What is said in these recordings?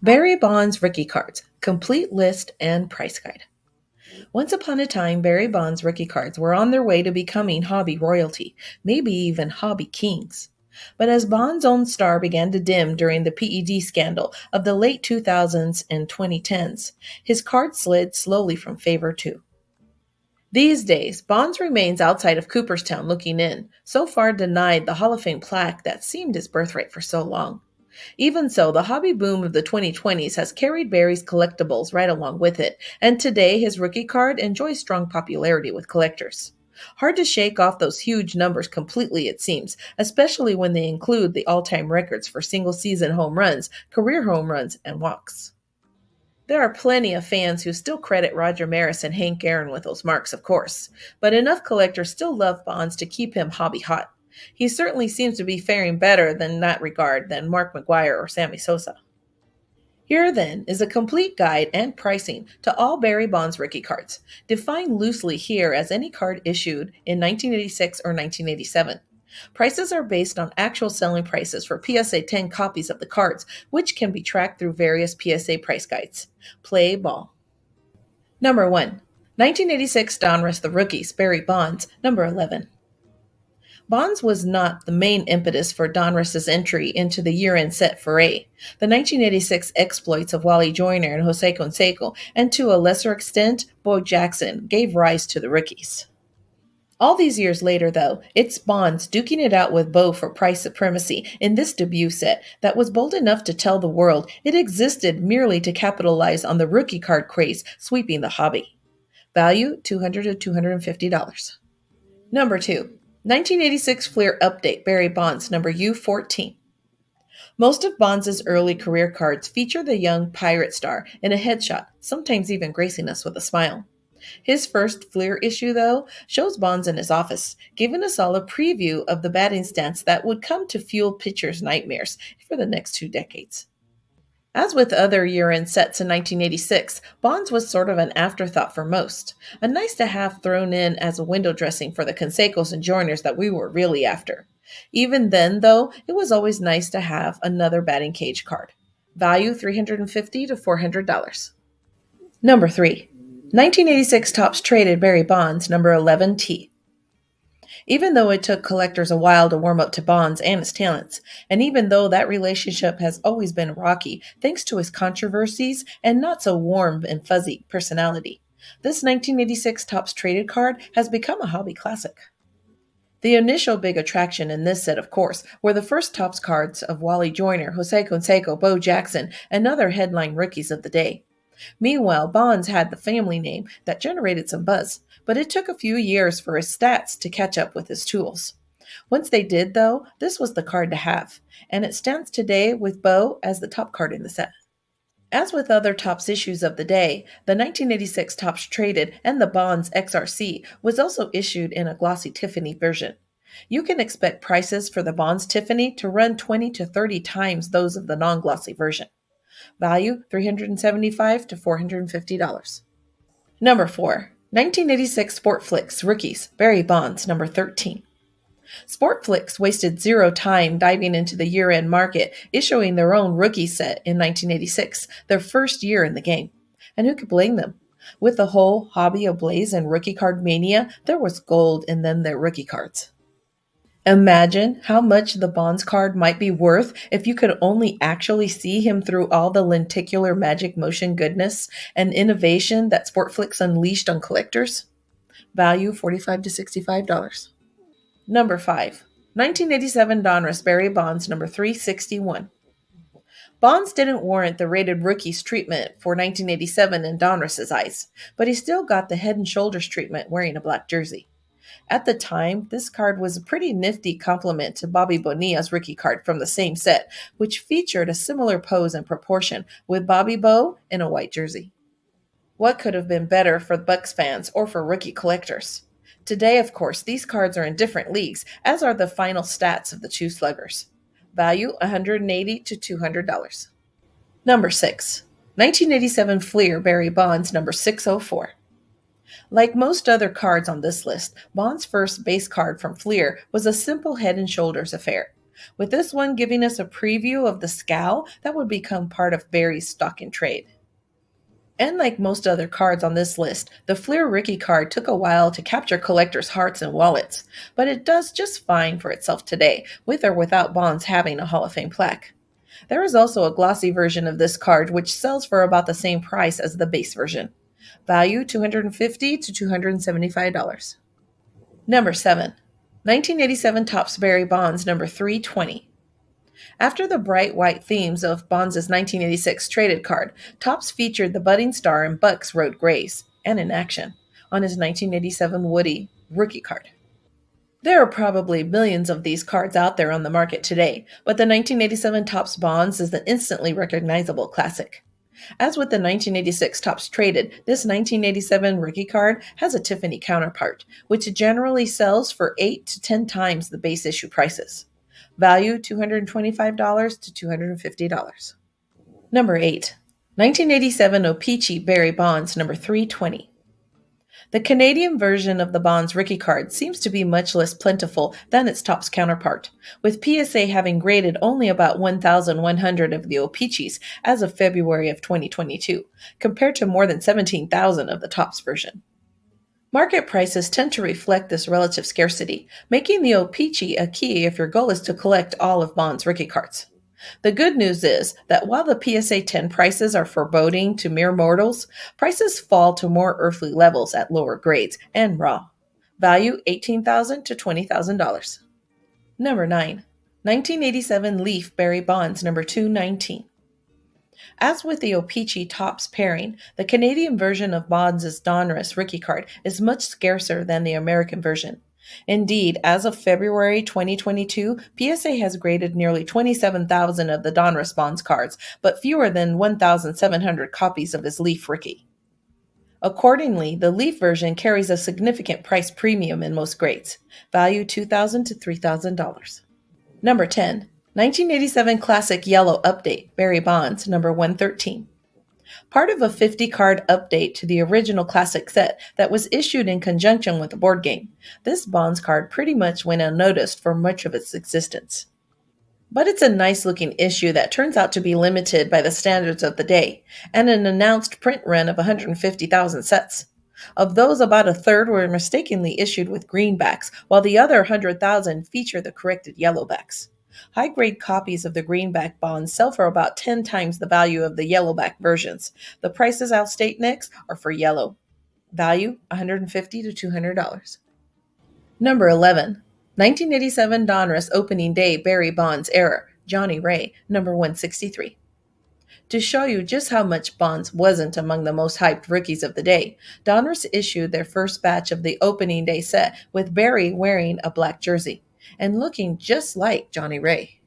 Barry Bonds rookie cards, complete list and price guide. Once upon a time, Barry Bonds rookie cards were on their way to becoming hobby royalty, maybe even hobby kings. But as Bonds' own star began to dim during the PED scandal of the late 2000s and 2010s, his card slid slowly from favor too. These days, Bonds remains outside of Cooperstown looking in, so far denied the Hall of Fame plaque that seemed his birthright for so long. Even so, the hobby boom of the 2020s has carried Barry's collectibles right along with it, and today his rookie card enjoys strong popularity with collectors. Hard to shake off those huge numbers completely, it seems, especially when they include the all time records for single season home runs, career home runs, and walks. There are plenty of fans who still credit Roger Maris and Hank Aaron with those marks, of course, but enough collectors still love Bonds to keep him hobby hot. He certainly seems to be faring better in that regard than Mark McGwire or Sammy Sosa. Here, then, is a complete guide and pricing to all Barry Bonds rookie cards, defined loosely here as any card issued in 1986 or 1987. Prices are based on actual selling prices for PSA 10 copies of the cards, which can be tracked through various PSA price guides. Play ball. Number 1. 1986 Donruss The Rookies, Barry Bonds, number 11. Bonds was not the main impetus for Donruss's entry into the year-end set foray. The 1986 exploits of Wally Joyner and Jose Canseco, and to a lesser extent, Bo Jackson, gave rise to the rookies. All these years later, though, it's Bonds duking it out with Bo for price supremacy in this debut set that was bold enough to tell the world it existed merely to capitalize on the rookie card craze sweeping the hobby. Value $200 to $250. Number 2. 1986 Flear Update Barry Bonds number U14. Most of Bonds' early career cards feature the young pirate star in a headshot, sometimes even gracing us with a smile. His first Fleer issue, though, shows Bonds in his office, giving us all a preview of the batting stance that would come to fuel pitchers' nightmares for the next 2 decades. As with other year-end sets in 1986, Bonds was sort of an afterthought for most, a nice-to-have thrown in as a window dressing for the Cansecos and Joiners that we were really after. Even then, though, it was always nice to have another batting cage card. Value $350 to $400. Number 3. 1986 Topps Traded Barry Bonds, number 11T. Even though it took collectors a while to warm up to Bonds and his talents, and even though that relationship has always been rocky thanks to his controversies and not so warm and fuzzy personality, this 1986 Topps Traded card has become a hobby classic. The initial big attraction in this set, of course, were the first Topps cards of Wally Joyner, Jose Canseco, Bo Jackson, and other headline rookies of the day. Meanwhile, Bonds had the family name that generated some buzz, but it took a few years for his stats to catch up with his tools. Once they did, though, this was the card to have, and it stands today with Bo as the top card in the set. As with other Topps issues of the day, the 1986 Topps Traded and the Bonds XRC was also issued in a glossy Tiffany version. You can expect prices for the Bonds Tiffany to run 20 to 30 times those of the non-glossy version. Value $375 to $450. Number 4. 1986 Sport Flicks Rookies Barry Bonds number 13. Sport Flicks wasted zero time diving into the year-end market, issuing their own rookie set in 1986, their first year in the game. And who could blame them? With the whole hobby ablaze and rookie card mania, there was gold in them their rookie cards. Imagine how much the Bonds card might be worth if you could only actually see him through all the lenticular magic motion goodness and innovation that Sportflix unleashed on collectors. Value $45 to $65. Number 5. 1987 Donruss Barry Bonds number 361. Bonds didn't warrant the rated rookies treatment for 1987 in Donruss's eyes, but he still got the head and shoulders treatment wearing a black jersey. At the time, this card was a pretty nifty complement to Bobby Bonilla's rookie card from the same set, which featured a similar pose and proportion, with Bobby Bo in a white jersey. What could have been better for Bucks fans or for rookie collectors? Today, of course, these cards are in different leagues, as are the final stats of the two sluggers. Value $180 to $200. Number 6. 1987 Flear Berry Bonds number 604. Like most other cards on this list, Bond's first base card from Fleer was a simple head and shoulders affair. with this one giving us a preview of the scowl that would become part of Berry's stock in trade. And like most other cards on this list, the Flear Rookie card took a while to capture collectors' hearts and wallets, but it does just fine for itself today, with or without Bonds having a Hall of Fame plaque. There is also a glossy version of this card which sells for about the same price as the base version. Value $250 to $275. Number 7. 1987 Topps Berry Bonds number 320. After the bright white themes of Bonds' 1986 traded card, Topps featured the budding star in Bucks Road Grays, and in action, on his 1987 Woody rookie card. There are probably millions of these cards out there on the market today, but the 1987 Topps Bonds is the instantly recognizable classic. As with the 1986 Topps Traded, this 1987 rookie card has a Tiffany counterpart, which generally sells for 8 to 10 times the base issue prices. Value $225 to $250. Number 8. 1987 O-PEE-CHEE Berry Bonds number 320. The Canadian version of the Bonds rookie card seems to be much less plentiful than its Topps counterpart, with PSA having graded only about 1,100 of the O-PEE-CHEEs as of February of 2022, compared to more than 17,000 of the Topps version. Market prices tend to reflect this relative scarcity, making the O-PEE-CHEE a key if your goal is to collect all of Bond's rookie cards. The good news is that while the PSA 10 prices are foreboding to mere mortals, prices fall to more earthly levels at lower grades and raw. Value $18,000 to $20,000. Number 9. 1987 Leaf Berry Bonds number 219. As with the O-PEE-CHEE Topps pairing, the Canadian version of Bonds' Donruss rookie card is much scarcer than the American version. Indeed, as of February 2022, PSA has graded nearly 27,000 of the Donruss Bonds cards, but fewer than 1,700 copies of his Leaf rookie. Accordingly, the Leaf version carries a significant price premium in most grades. Value $2,000 to $3,000. Number 10. 1987 Classic Yellow Update, Berry Bonds, number 113. Part of a 50-card update to the original Classic set that was issued in conjunction with the board game, this Bonds card pretty much went unnoticed for much of its existence. But it's a nice-looking issue that turns out to be limited by the standards of the day, and an announced print run of 150,000 sets. Of those, about a third were mistakenly issued with greenbacks, while the other 100,000 feature the corrected yellowbacks. High-grade copies of the greenback bonds sell for about 10 times the value of the yellowback versions. The prices I'll state next are for yellow. Value $150 to $200. Number 11. 1987 Donruss Opening Day Berry Bonds Era, Johnny Ray, number 163. To show you just how much Bonds wasn't among the most hyped rookies of the day, Donruss issued their first batch of the opening day set with Berry wearing a black jersey and looking just like Johnny Ray.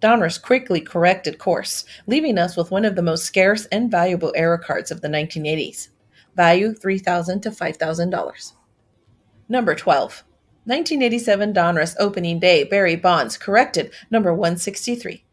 Donruss quickly corrected course, leaving us with one of the most scarce and valuable era cards of the 1980s. Value $3,000 to $5,000. Number 12. 1987 Donruss Opening Day Berry Bonds corrected, number 163.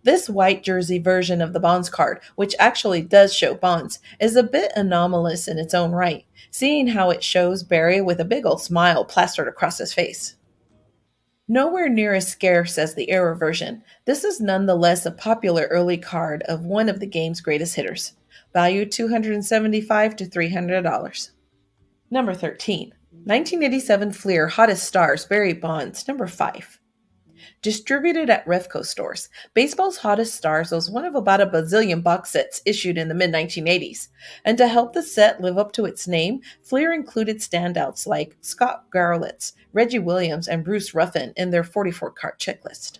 This white jersey version of the Bonds card, which actually does show Bonds, is a bit anomalous in its own right, seeing how it shows Berry with a big old smile plastered across his face. Nowhere near as scarce as the era version, this is nonetheless a popular early card of one of the game's greatest hitters. Value $275 to $300. Number 13. 1987 Flear Hottest Stars Berry Bonds, number 5. Distributed at Refco stores, Baseball's Hottest Stars was one of about a bazillion box sets issued in the mid-1980s, and to help the set live up to its name, Flear included standouts like Scott Garlitz, Reggie Williams, and Bruce Ruffin in their 44-card checklist.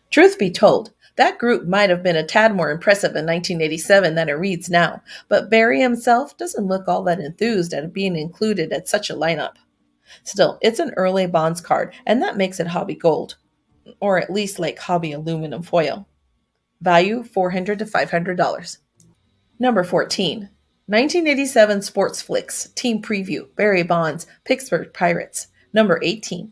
Truth be told, that group might have been a tad more impressive in 1987 than it reads now, but Berry himself doesn't look all that enthused at being included at such a lineup. Still, it's an early Bonds card, and that makes it hobby gold. Or at least like hobby aluminum foil. Value $400 to $500. Number 14. 1987 Sports Flicks Team Preview Berry Bonds Pittsburgh Pirates, number 18.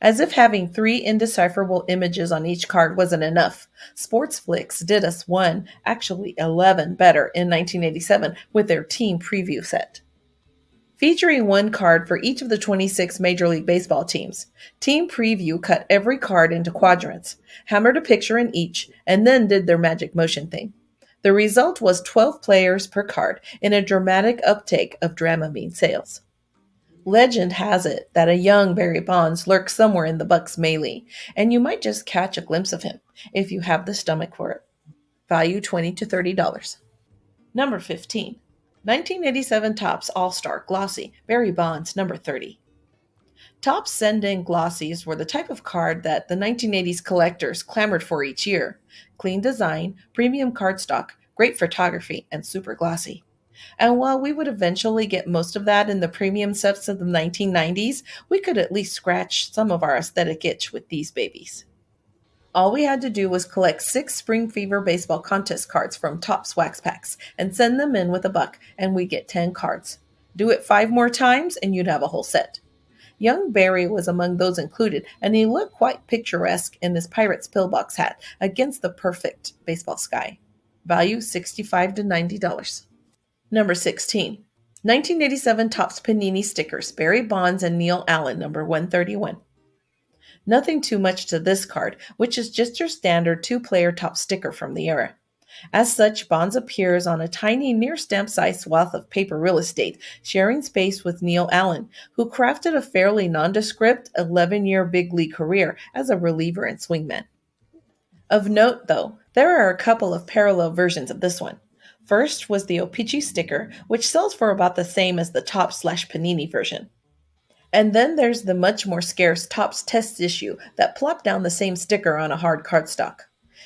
As if having 3 indecipherable images on each card wasn't enough, Sports Flicks did us 1, actually 11 better in 1987 with their Team Preview set. featuring one card for each of the 26 Major League Baseball teams. Team Preview cut every card into quadrants, hammered a picture in each, and then did their magic motion thing. The result was 12 players per card in a dramatic uptake of Dramamine sales. Legend has it that a young Barry Bonds lurks somewhere in the Bucks melee, and you might just catch a glimpse of him if you have the stomach for it. Value $20 to $30. Number 15. 1987 Topps All-Star Glossy Barry Bonds number 30. Topps Sending Glossies were the type of card that the 1980s collectors clamored for each year. Clean design, premium cardstock, great photography, and super glossy. And while we would eventually get most of that in the premium sets of the 1990s, we could at least scratch some of our aesthetic itch with these babies. All we had to do was collect 6 Spring Fever baseball contest cards from Topps wax packs and send them in with $1, and we'd get 10 cards. Do it 5 more times, and you'd have a whole set. Young Barry was among those included, and he looked quite picturesque in his Pirates pillbox hat against the perfect baseball sky. Value $65 to $90. Number 16. 1987 Topps Panini Stickers Barry Bonds and Neil Allen number 131. Nothing too much to this card, which is just your standard 2-player top sticker from the era. As such, Bonds appears on a tiny near-stamp size swath of paper real estate, sharing space with Neil Allen, who crafted a fairly nondescript 11-year big league career as a reliever and swingman. Of note, though, there are a couple of parallel versions of this one. First was the Opichi sticker, which sells for about the same as the Topps/Panini version. And then there's the much more scarce Topps test issue that plopped down the same sticker on a hard cardstock.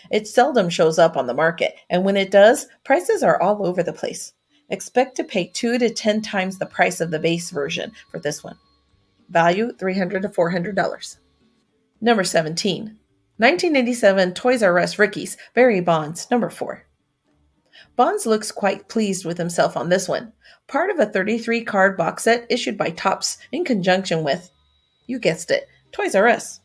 It seldom shows up on the market, and when it does, prices are all over the place. Expect to pay 2 to 10 times the price of the base version for this one. Value $300 to $400. Number 17. 1987 Toys R Us Rookies Barry Bonds number 4. Bonds looks quite pleased with himself on this one. Part of a 33-card box set issued by Topps in conjunction with, you guessed it, Toys R Us.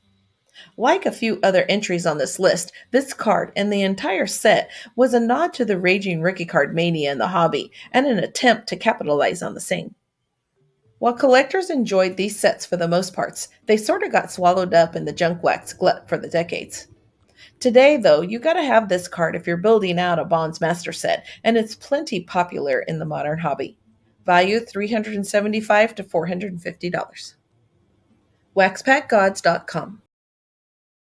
Like a few other entries on this list, this card and the entire set was a nod to the raging rookie card mania in the hobby and an attempt to capitalize on the same. While collectors enjoyed these sets for the most parts, they sort of got swallowed up in the junk wax glut for the decades. Today, though, you gotta have this card if you're building out a Bonds Master set, and it's plenty popular in the modern hobby. Value $375 to $450. WaxPackGods.com.